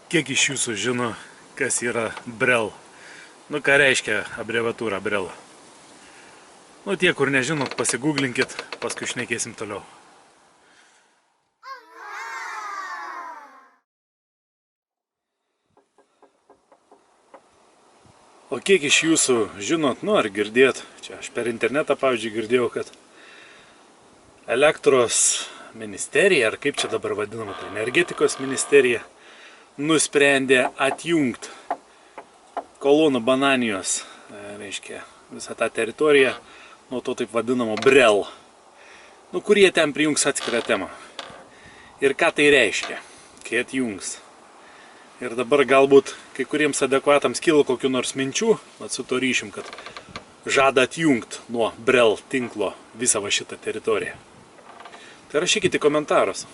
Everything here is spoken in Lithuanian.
Kiek iš jūsų žino, kas yra BRELL? Nu, ką reiškia abreviatūra BRELL? Nu, tie, kur nežinot, pasigūglinkit, paskui šnekėsim toliau. O kiek iš jūsų žinot, nu, ar girdėt, čia aš per internetą, pavyzdžiui, girdėjau, kad elektros ministerija, ar kaip čia dabar vadinama, tai energetikos ministerija, nusprendė atjungti Kolonų Bananijos, reiškia, visą tą teritoriją nuo to taip vadinamo BRELL, nu, kurie ten prijungs atskirą temą. Ir ką tai reiškia, kai atjungs. Ir dabar galbūt kai kuriems adekvatams kilo kokių nors minčių, su to ryšim, kad žada atjungti nuo BRELL tinklo visą va šitą teritoriją. Tai rašykite komentarus.